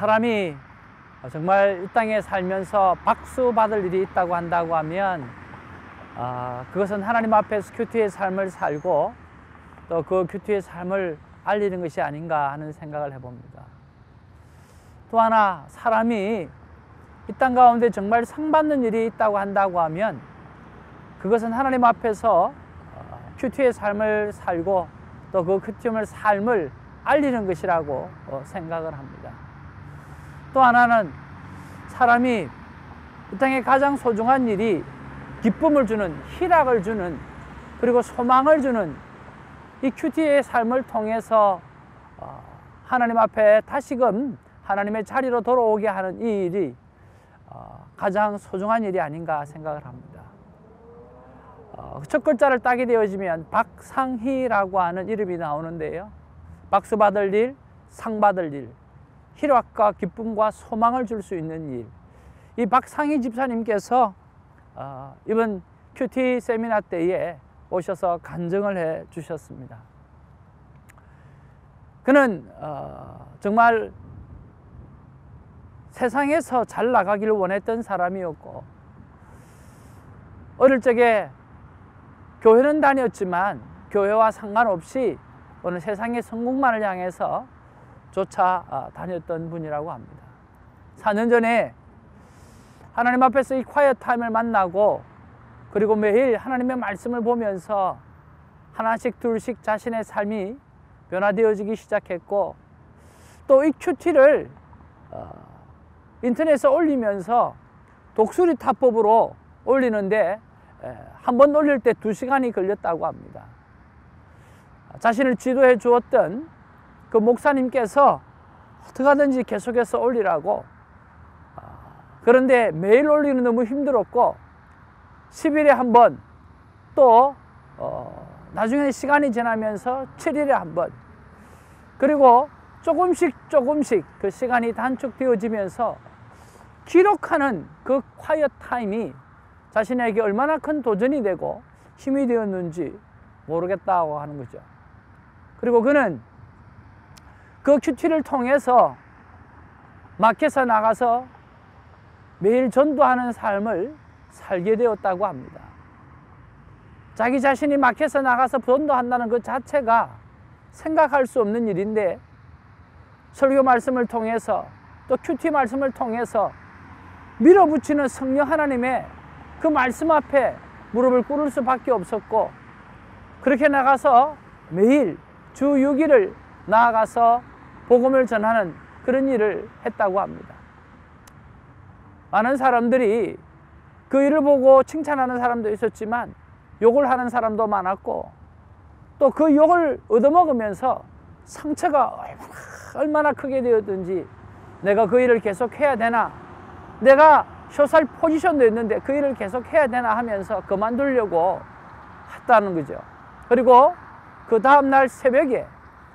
사람이 정말 이 땅에 살면서 박수 받을 일이 있다고 한다고 하면 그것은 하나님 앞에서 큐티의 삶을 살고 또 그 큐티의 삶을 알리는 것이 아닌가 하는 생각을 해봅니다. 또 하나, 사람이 이 땅 가운데 정말 상 받는 일이 있다고 한다고 하면 그것은 하나님 앞에서 큐티의 삶을 살고 또 그 큐티의 삶을 알리는 것이라고 생각을 합니다. 또 하나는 사람이 이 땅에 가장 소중한 일이 기쁨을 주는, 희락을 주는, 그리고 소망을 주는 이 큐티의 삶을 통해서 하나님 앞에 다시금 하나님의 자리로 돌아오게 하는 이 일이 가장 소중한 일이 아닌가 생각을 합니다. 첫 글자를 따게 되어지면 박상희라고 하는 이름이 나오는데요. 박수 받을 일, 상 받을 일, 희락과 기쁨과 소망을 줄 수 있는 일. 이 박상희 집사님께서 이번 큐티 세미나 때에 오셔서 간증을 해 주셨습니다. 그는 정말 세상에서 잘 나가기를 원했던 사람이었고 어릴 적에 교회는 다녔지만 교회와 상관없이 오늘 세상의 성공만을 향해서 쫓아 다녔던 분이라고 합니다. 4년 전에 하나님 앞에서 이 콰이어 타임을 만나고 그리고 매일 하나님의 말씀을 보면서 하나씩 둘씩 자신의 삶이 변화되어지기 시작했고 또 이 큐티를 인터넷에 올리면서 독수리 타법으로 올리는데 한 번 올릴 때 2시간이 걸렸다고 합니다. 자신을 지도해 주었던 그 목사님께서 어떻게 하든지 계속해서 올리라고 그런데 매일 올리는 너무 힘들었고 10일에 한 번 또 나중에 시간이 지나면서 7일에 한 번 그리고 조금씩 그 시간이 단축되어지면서 기록하는 그 콰이어 타임이 자신에게 얼마나 큰 도전이 되고 힘이 되었는지 모르겠다고 하는 거죠. 그리고 그는 그 큐티를 통해서 마켓에 나가서 매일 전도하는 삶을 살게 되었다고 합니다. 자기 자신이 마켓에 나가서 전도한다는 그 자체가 생각할 수 없는 일인데 설교 말씀을 통해서 또 큐티 말씀을 통해서 밀어붙이는 성령 하나님의 그 말씀 앞에 무릎을 꿇을 수밖에 없었고 그렇게 나가서 매일 주 6일을 나아가서 복음을 전하는 그런 일을 했다고 합니다. 많은 사람들이 그 일을 보고 칭찬하는 사람도 있었지만 욕을 하는 사람도 많았고 또 그 욕을 얻어먹으면서 상처가 얼마나 크게 되었든지 내가 그 일을 계속 해야 되나, 내가 쇼살 포지션도 있는데 그 일을 계속 해야 되나 하면서 그만두려고 했다는 거죠. 그리고 그 다음날 새벽에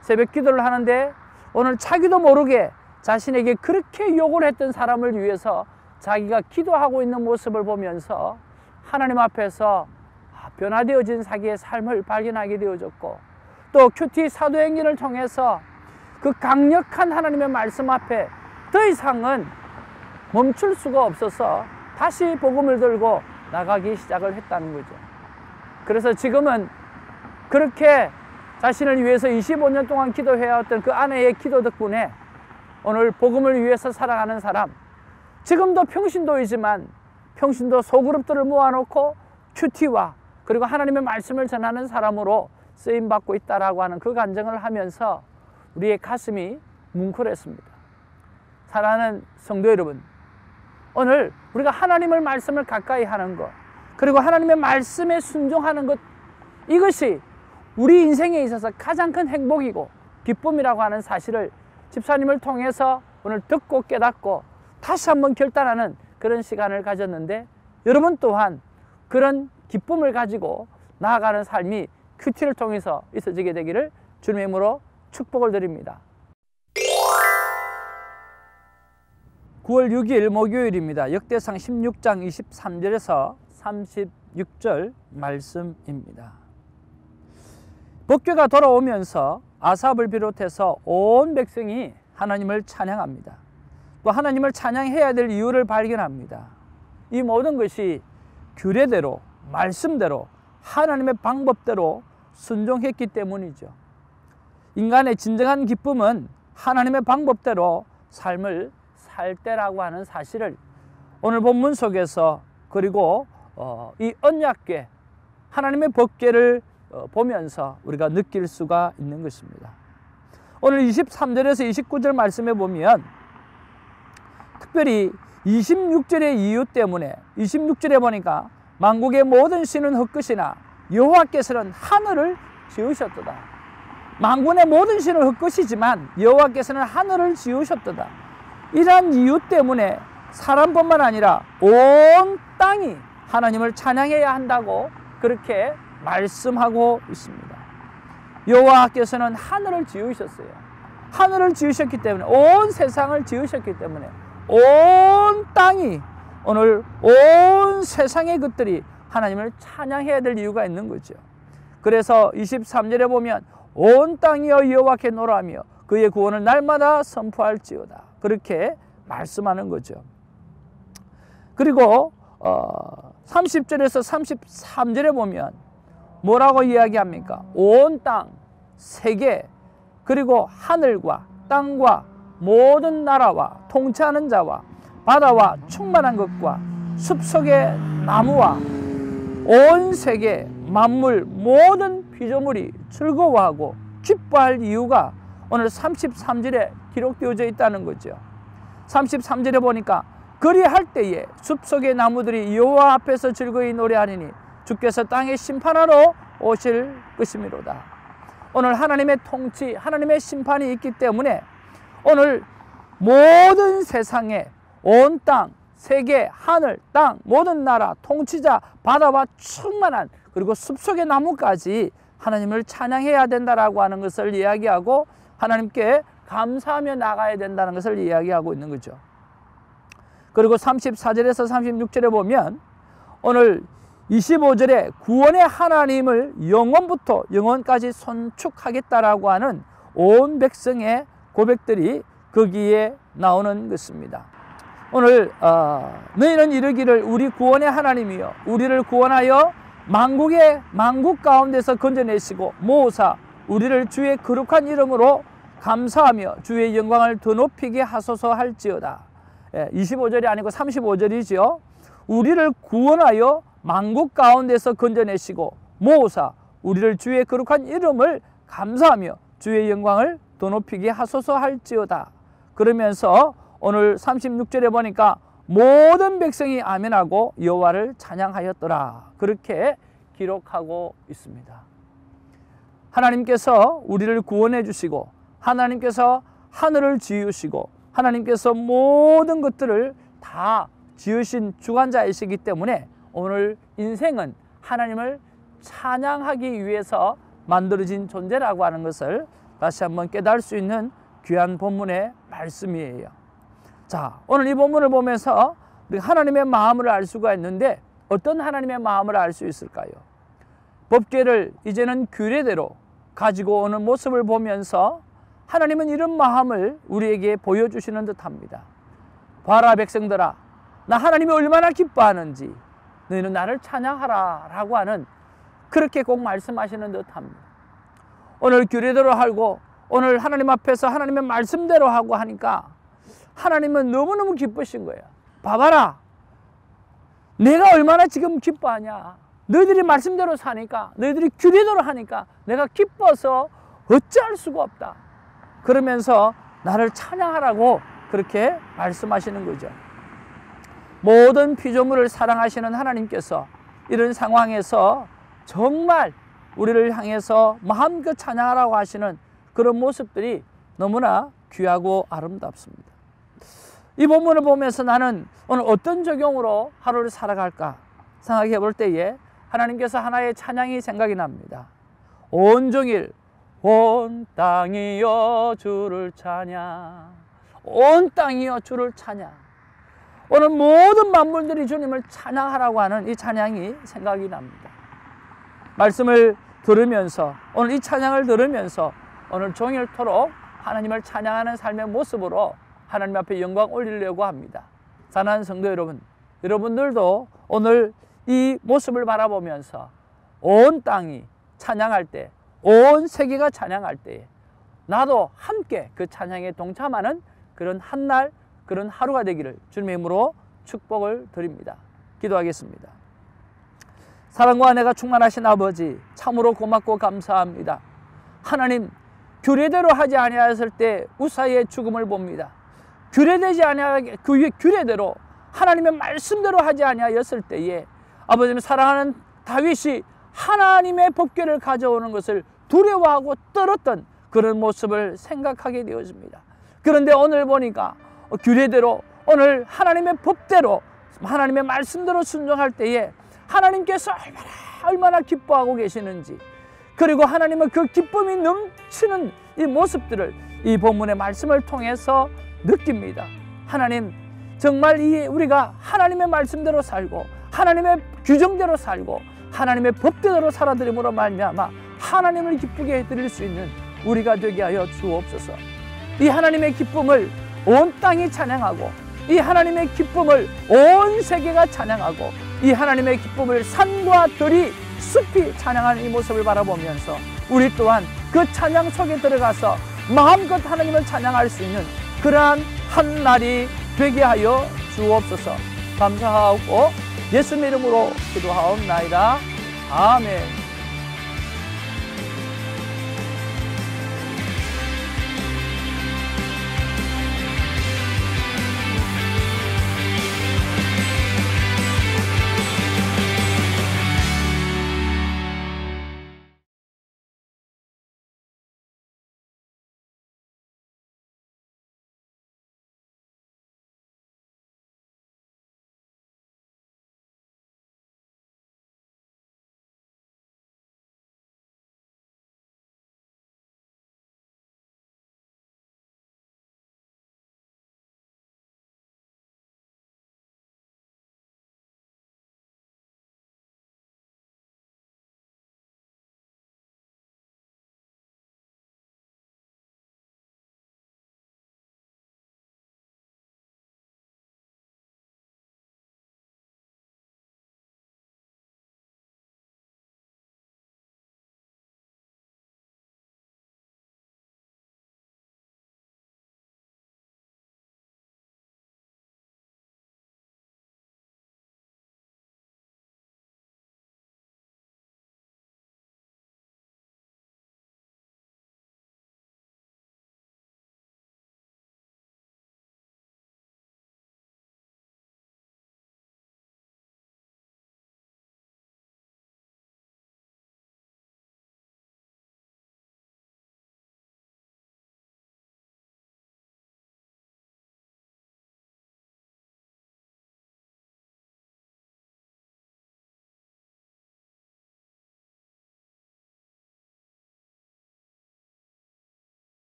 새벽 기도를 하는데 오늘 자기도 모르게 자신에게 그렇게 욕을 했던 사람을 위해서 자기가 기도하고 있는 모습을 보면서 하나님 앞에서 변화되어진 자기의 삶을 발견하게 되어졌고 또 큐티 사도행전을 통해서 그 강력한 하나님의 말씀 앞에 더 이상은 멈출 수가 없어서 다시 복음을 들고 나가기 시작을 했다는 거죠. 그래서 지금은 그렇게 자신을 위해서 25년 동안 기도해왔던 그 아내의 기도 덕분에 오늘 복음을 위해서 살아가는 사람, 지금도 평신도이지만 평신도 소그룹들을 모아놓고 큐티와 그리고 하나님의 말씀을 전하는 사람으로 쓰임받고 있다라고 하는 그 간증을 하면서 우리의 가슴이 뭉클했습니다. 사랑하는 성도 여러분, 오늘 우리가 하나님의 말씀을 가까이 하는 것 그리고 하나님의 말씀에 순종하는 것, 이것이 우리 인생에 있어서 가장 큰 행복이고 기쁨이라고 하는 사실을 집사님을 통해서 오늘 듣고 깨닫고 다시 한번 결단하는 그런 시간을 가졌는데 여러분 또한 그런 기쁨을 가지고 나아가는 삶이 큐티를 통해서 있어지게 되기를 주님의 이름으로 축복을 드립니다. 9월 6일 목요일입니다. 역대상 16장 23절에서 36절 말씀입니다. 법궤가 돌아오면서 아삽을 비롯해서 온 백성이 하나님을 찬양합니다. 또 하나님을 찬양해야 될 이유를 발견합니다. 이 모든 것이 규례대로, 말씀대로, 하나님의 방법대로 순종했기 때문이죠. 인간의 진정한 기쁨은 하나님의 방법대로 삶을 살 때라고 하는 사실을 오늘 본문 속에서, 그리고 이 언약궤, 하나님의 법궤를 보면서 우리가 느낄 수가 있는 것입니다. 오늘 23절에서 29절 말씀에 보면 특별히 26절의 이유 때문에, 26절에 보니까 만국의 모든 신은 헛것이나 여호와께서는 하늘을 지으셨도다. 만군의 모든 신은 헛것이지만 여호와께서는 하늘을 지으셨도다. 이러한 이유 때문에 사람뿐만 아니라 온 땅이 하나님을 찬양해야 한다고 그렇게 말씀하고 있습니다. 여호와께서는 하늘을 지으셨어요. 하늘을 지으셨기 때문에, 온 세상을 지으셨기 때문에 온 땅이, 오늘 온 세상의 것들이 하나님을 찬양해야 될 이유가 있는 거죠. 그래서 23절에 보면 온 땅이여 여호와께 노래하며 그의 구원을 날마다 선포할지어다, 그렇게 말씀하는 거죠. 그리고 30절에서 33절에 보면 뭐라고 이야기합니까? 온 땅, 세계, 그리고 하늘과 땅과 모든 나라와 통치하는 자와 바다와 충만한 것과 숲속의 나무와 온 세계 만물 모든 피조물이 즐거워하고 기뻐할 이유가 오늘 33절에 기록되어져 있다는 거죠. 33절에 보니까 그리할 때에 숲속의 나무들이 여호와 앞에서 즐거이 노래하리니 주께서 땅에 심판하러 오실 것이미로다. 오늘 하나님의 통치, 하나님의 심판이 있기 때문에 오늘 모든 세상에 온 땅, 세계, 하늘, 땅, 모든 나라, 통치자, 바다와 충만한, 그리고 숲속의 나무까지 하나님을 찬양해야 된다라고 하는 것을 이야기하고 하나님께 감사하며 나가야 된다는 것을 이야기하고 있는 거죠. 그리고 34절에서 36절에 보면 오늘 25절에 구원의 하나님을 영원부터 영원까지 선축하겠다라고 하는 온 백성의 고백들이 거기에 나오는 것입니다. 오늘 너희는 이르기를 우리 구원의 하나님이여 우리를 구원하여 만국 가운데서 건져내시고 모으사 우리를 주의 거룩한 이름으로 감사하며 주의 영광을 더 높이게 하소서 할지어다. 25절이 아니고 35절이죠. 우리를 구원하여 만국 가운데서 건져내시고 모으사 우리를 주의 거룩한 이름을 감사하며 주의 영광을 더 높이게 하소서 할지어다. 그러면서 오늘 36절에 보니까 모든 백성이 아멘하고 여호와를 찬양하였더라, 그렇게 기록하고 있습니다. 하나님께서 우리를 구원해 주시고 하나님께서 하늘을 지으시고 하나님께서 모든 것들을 다 지으신 주관자이시기 때문에 오늘 인생은 하나님을 찬양하기 위해서 만들어진 존재라고 하는 것을 다시 한번 깨달을 수 있는 귀한 본문의 말씀이에요. 자, 오늘 이 본문을 보면서 우리가 하나님의 마음을 알 수가 있는데 어떤 하나님의 마음을 알 수 있을까요? 법궤를 이제는 규례대로 가지고 오는 모습을 보면서 하나님은 이런 마음을 우리에게 보여주시는 듯합니다. 봐라 백성들아, 나 하나님이 얼마나 기뻐하는지 너희는 나를 찬양하라 라고 하는, 그렇게 꼭 말씀하시는 듯합니다. 오늘 규례대로 하고 오늘 하나님 앞에서 하나님의 말씀대로 하고 하니까 하나님은 너무너무 기쁘신 거예요. 봐봐라, 내가 얼마나 지금 기뻐하냐. 너희들이 말씀대로 사니까, 너희들이 규례대로 하니까 내가 기뻐서 어찌할 수가 없다. 그러면서 나를 찬양하라고 그렇게 말씀하시는 거죠. 모든 피조물을 사랑하시는 하나님께서 이런 상황에서 정말 우리를 향해서 마음껏 찬양하라고 하시는 그런 모습들이 너무나 귀하고 아름답습니다. 이 본문을 보면서 나는 오늘 어떤 적용으로 하루를 살아갈까 생각해 볼 때에 하나님께서 하나의 찬양이 생각이 납니다. 온종일 온 땅이여 주를 찬양, 온 땅이여 주를 찬양. 오늘 모든 만물들이 주님을 찬양하라고 하는 이 찬양이 생각이 납니다. 말씀을 들으면서, 오늘 이 찬양을 들으면서 오늘 종일토록 하나님을 찬양하는 삶의 모습으로 하나님 앞에 영광 올리려고 합니다. 사랑하는 성도 여러분, 여러분들도 오늘 이 모습을 바라보면서 온 땅이 찬양할 때, 온 세계가 찬양할 때에 나도 함께 그 찬양에 동참하는 그런 한날, 그런 하루가 되기를 주님의 이름으로 축복을 드립니다. 기도하겠습니다. 사랑과 은혜가 충만하신 아버지, 참으로 고맙고 감사합니다. 하나님, 규례대로 하지 아니하였을 때 우사의 죽음을 봅니다. 규례되지 아니하게 그 규례대로 하나님의 말씀대로 하지 아니하였을 때에 아버지님, 사랑하는 다윗이 하나님의 법궤를 가져오는 것을 두려워하고 떨었던 그런 모습을 생각하게 되어집니다. 그런데 오늘 보니까 규례대로, 오늘 하나님의 법대로, 하나님의 말씀대로 순종할 때에 하나님께서 얼마나 기뻐하고 계시는지, 그리고 하나님은 그 기쁨이 넘치는 이 모습들을 이 본문의 말씀을 통해서 느낍니다. 하나님, 정말 우리가 하나님의 말씀대로 살고 하나님의 규정대로 살고 하나님의 법대로 살아드림으로 말미암아 하나님을 기쁘게 해드릴 수 있는 우리가 되게 하여 주옵소서. 이 하나님의 기쁨을 온 땅이 찬양하고, 이 하나님의 기쁨을 온 세계가 찬양하고, 이 하나님의 기쁨을 산과 들이 숲이 찬양하는 이 모습을 바라보면서 우리 또한 그 찬양 속에 들어가서 마음껏 하나님을 찬양할 수 있는 그러한 한 날이 되게 하여 주옵소서. 감사하고 예수님 이름으로 기도하옵나이다. 아멘.